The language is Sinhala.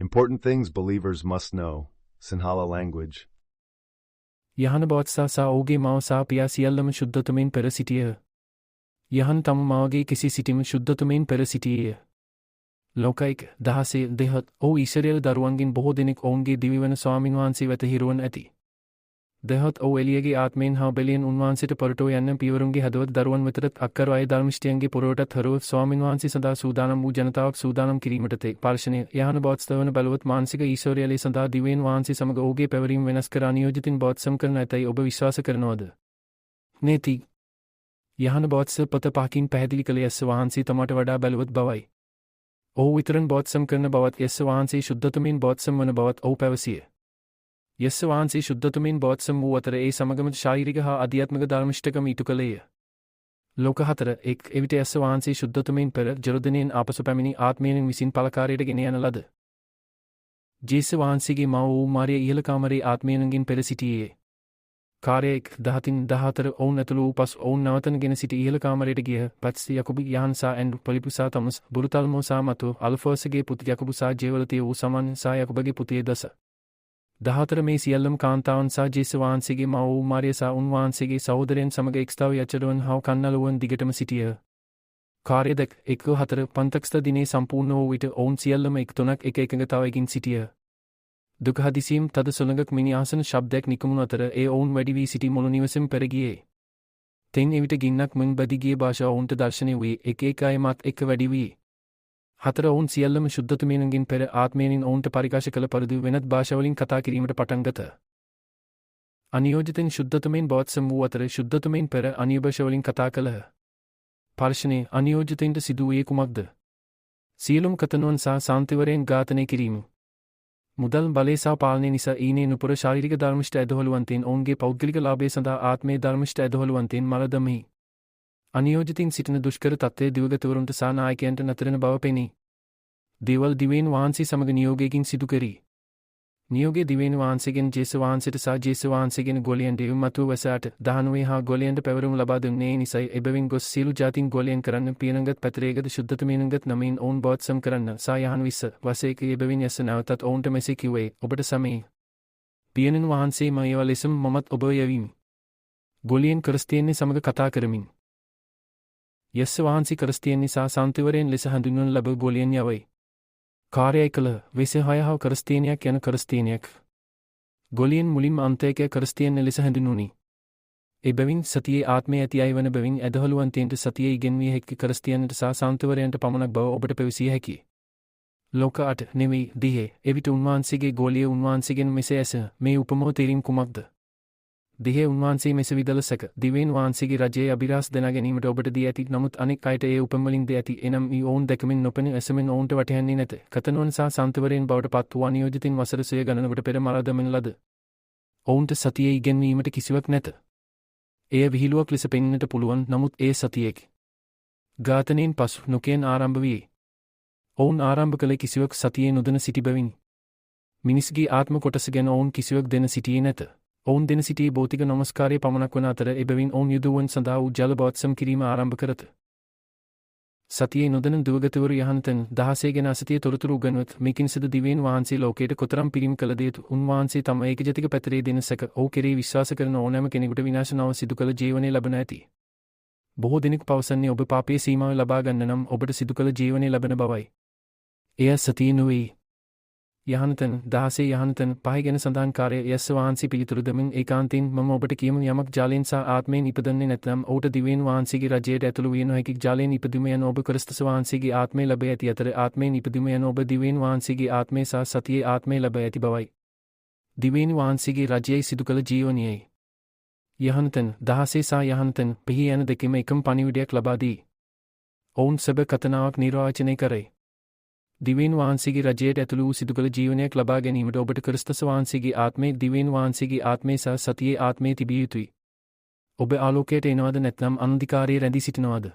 Important things believers must know. Sinhala language. යහන බවත්සා සා ඔහුගේ මව සා පියා සියල්ලම ශුද්ධතුමින් පෙර සිටියහ. යහන් තම මවගේ කිසි සිටිම ශුද්ධතුමින් පෙර සිටියේය. ලෝකයික දහසේ දෙහත් ඔහු ඊශ්වරයල දරුවන්ගෙන් බොහෝ දෙනෙක් ඔවුන්ගේ දිවිවන ස්වාමින් වහන්සේ වෙත හිරුවන් ඇති. දෙහත් ඔහු එලියගේ ආත්මයෙන් හා බෙලියෙන් උන්වහන්සේට පොරටෝ යන්න පියවරුන්ගේ හදවත් දරුවන් වෙතට අක්කර අය ධර්මිෂ්ඨයන්ගේ පොරවටත් හරව ස්වාමින් වහන්සේ සඳහා සූදානම් වූ ජනතාවක් සූදානම් කිරීමට තේ පාර්ශනය යහන බවත්ස්තවන බලවත් මානසික ඊශ්වරයලේ සඳහා දිවයින් වහන්සේ සමග ඔහුගේ පැවරීම වෙනස් කර අනියෝජිතින් බවත්සම් කරන ඇතැයි ඔබ විශ්වාස කරනවද? නේති. යහන බවත්ස පොත පහකින් පැහැදිලි කළ යස්ස වහන්සේ තමාට වඩා බලවත් බවයි. ඔහු විතරන් බවත්සම් කරන බවත් යස්ස වහන්සේ ශුද්ධතුමින් බවත්සම් වන බවත් ඔහු පැවසිය. යස්ස වහන්සේ ශුද්ධතුමින් බවත්සම් වූ අතර ඒ සමගම ශාරීරික හා අධ්‍යාත්මික ධර්මිෂ්ඨකම ඉටු කළේය. ලෝක 4 එවිට යස්ස වහන්සේ ශුද්ධතුමින් පෙර ජෙරුදෙනෙන් ආපසු පැමිණි ආත්මයෙන් විසින් පලකාරයට ගෙන යන ලද. ජේස වහන්සේගේ මව වූ මාරිය ඉහළ කාමරේ ආත්මයෙන්ගෙන් පෙර සිටියේ. කාර්යයක් 14 ඔවුන් ඇතුළු වූ පසු ඔවුන් නවතනගෙන සිටි ඉහළ කාමරයට ගිය. පත්සි යකුබි යහන් සා ඇන් පොලිපු සා තොමස් බුරුතල්මෝ සා මතු අල්ෆෝසගේ පුතු යකුබු සා ජේවලතිය වූ සමන් සා යකුබගේ පුතිය දස. 14 මේ සියල්ලම කාන්තාවන් සා ජේස වහන්සේගේ මව වූ මාරිය සා උන්වහන්සේගේ සහෝදරයන් සමග එක්ස්තාව යචරුවන් හා කන්නලුවන් දිගටම සිටියහ. කාර්ය 1:4 පන්තක්ස්ත දිනේ සම්පූර්ණ වූ විට ඔවුන් සියල්ලම 1:3 එක එකඟතාවයකින් සිටියහ. දුක හදිසියෙන් තද සුළඟක් මිනි ආසන ශබ්දයක් නිකමුණු අතර ඒ ඔවුන් වැඩි වී සිටි මුළු නිවසෙම පෙර ගියේ. තෙන් එවිට ගින්නක් මෙන් බැඳී ගිය භාෂාව ඔවුන්ට දර්ශනය වී එක එක අය මත් එක්ක වැඩි වී. 4 ඔවුන් සියල්ලම ශුද්ධතුමියන්ගෙන් පෙර ආත්මයෙන් ඔවුන්ට පරිකාශ කළ පරිදි වෙනත් භාෂාවලින් කතා කිරීමට පටන් ගත. අනියෝජිතෙන් ශුද්ධතුමියන් බවත්සම් වූ අතර ශුද්ධතුමියන් පෙර අන්‍ය භාෂාවලින් කතා කළහ. පාර්ශනේ අනියෝජිතයින්ට සිදු වූයේ කුමක්ද? සියලුම කතනුවන් සහ සාන්තිවරයන් ඝාතනය කිරීම. මුදල් බලය සහ පාලනය නිසා ඊනේ නුපුර ශාරීරික ධර්මිෂ්ඨ ඇදහොළුවන්තෙන් ඔවුන්ගේ පෞද්ගලික ලාභය සඳහා ආත්මීය ධර්මිෂ්ඨ ඇදහොළුවන්තෙන් මරදමෙහි. අනියෝජිතින් සිටින දුෂ්කර තත්ත්වයේ දිවගතවරුන්ට සහ නායකයන්ට නතරන බව පෙනේ. දේවල් දිවයින් වහන්සේ සමග නියෝගයකින් සිදු කෙරී. නියෝගයේ දිවයින් වහන්සේගෙන් ජේස වහන්සේට සහ ජේස වහන්සේගෙන් ගෝලියන්ට මතුව වසාට 19 හා ගෝලියන්ට පැවරුම් ලබා දුන්නේ නිසයි එබැවින් ගොස් සියලු ජාතීන් ගෝලියන් කරන්න පියනගත් පැතරේගද ශුද්ධතුමියන්ගත් නමින් ඔවුන් බවත්සම් කරන්න සහ යහන් 20 වසේක එබැවින් යස නැවතත් ඔවුන්ට මෙසේ කිව්වේ ඔබට සමේ පියනන් වහන්සේ මයව ලෙසම මමත් ඔබ යවීමි. ගෝලියන් ක්‍රිස්තියානි සමග කතා කරමින් යස්ස වහන්සේ ක්‍රිස්තියානි සහ සාන්තිවරයන් ලෙස හඳුන්වන ලබ ගෝලියන් යවයි. කාර්යය කළ 26 හා ක්‍රිස්තියානියක් යන ක්‍රිස්තියානියක්. ගෝලියන් මුලින්ම අන්තයක ක්‍රිස්තියානි ලෙස හඳුන්වුණි. එබැවින් සතියේ ආත්මය ඇති අය වන බැවින් ඇදහොළුවන්තයන්ට සතියේ ඉගෙන්විය හැකි ක්‍රිස්තියානිට සහ සාන්තිවරයන්ට පමණක් බව ඔබට පැවසිය හැකියි. ලෝක 8 නෙවෙයි දිහේ එවිට උන්වහන්සේගේ ගෝලිය උන්වහන්සේගෙන් මෙසේ ඇස මේ උපමාව තේරීම් කුමක්ද? දිහේ උන්වහන්සේ මෙසේ විදලසක දිවෙන් වහන්සේගේ රජයේ අභිරහස් දෙනා ගැනීමට ඔබට දී ඇති නමුත් අනෙක් අයට ඒ උපමවලින් දී ඇති එනම් ඊ ඔවුන් දැකමින් නොපෙන ඇසෙමින් ඔවුන්ට වටහන්නේ නැත. කතනුවන් සහ සාන්තිවරයන් බවට පත් වූ අනියෝජිතින් වසර සොය ගණනකට පෙර මරා දමන ලද. ඔවුන්ට සතියේ ඉගෙන්වීමට කිසිවක් නැත. එය විහිළුවක් ලෙස පෙනෙන්නට පුළුවන් නමුත් ඒ සතියේක. ඝාතනයෙන් පසු නොකෙන් ආරම්භ වී. ඔවුන් ආරම්භ කළ කිසිවක් සතියේ නොදෙන සිටි බැවිනි. මිනිස්ගේ ආත්ම කොටස ගැන ඔවුන් කිසිවක් දෙන සිටියේ නැත. ඔවුන් දෙන සිටියේ භෞතික නමස්කාරය පමණක් වන අතර එබැවින් ඔවුන් යුදවුවන් සඳහා වූ ජල බවත්සම් කිරීම ආරම්භ කරත. සතියේ නොදෙන දුවගතවරු යහන්තන් 16 ගැන අසතිය තොරතුරු උගන්වත මේකින් සිදු දිවයින් වහන්සේ ලෝකයට කොතරම් පිරිම් කළ දේතු උන්වහන්සේ තම ඒකජාතික පැතරේ දෙන සැක ඔහු කෙරෙහි විශ්වාස කරන ඕනෑම කෙනෙකුට විනාශ නොව සිදු කළ ජීවනය ලබන ඇති. බොහෝ දෙනෙකු පවසන්නේ ඔබ පාපයේ සීමාව ලබා ගන්න නම් ඔබට සිදු කළ ජීවනය ලබන බවයි. එය සතිය නොවේ. යහනතන් 16 යහනතන් 5 ගැන සඳහන් කාර්ය යස්ස වහන්සේ පිළිතුරු දෙමින් ඒකාන්තයෙන් මම ඔබට කියමු යමක් ජාලයෙන් සහ ආත්මයෙන් ඉපදන්නේ නැත්නම් ඔහුට දිවයින් වහන්සේගේ රජයට ඇතුළු විය නොහැකි. ජාලයෙන් ඉපදීම යන ඔබ ක්‍රිස්තුස් වහන්සේගේ ආත්මය ලැබ ඇති අතර ආත්මයෙන් ඉපදීම යන ඔබ දිවයින් වහන්සේගේ ආත්මය සහ සතියේ ආත්මය ලැබ ඇති බවයි. දිවයින් වහන්සේගේ රජයයි සිදු කළ ජීවනයයි. යහනතන් 16 සහ යහනතන් 5 යන දෙකම එකම පණිවිඩයක් ලබා දී. ඔවුන් සබ කතනාවක් නිර්වාචනය කරයි. දිවයින් වහන්සේගේ රජයට ඇතුළු වූ සිදු කළ ජීවනයක් ලබා ගැනීමට ඔබට ක්‍රිස්තුස් වහන්සේගේ ආත්මය දිවයින් වහන්සේගේ ආත්මය සහ සතියේ ආත්මය තිබිය යුතුයි. ඔබ ආලෝකයට එනවද නැත්නම් අන්ධකාරයේ රැඳී සිටිනවද?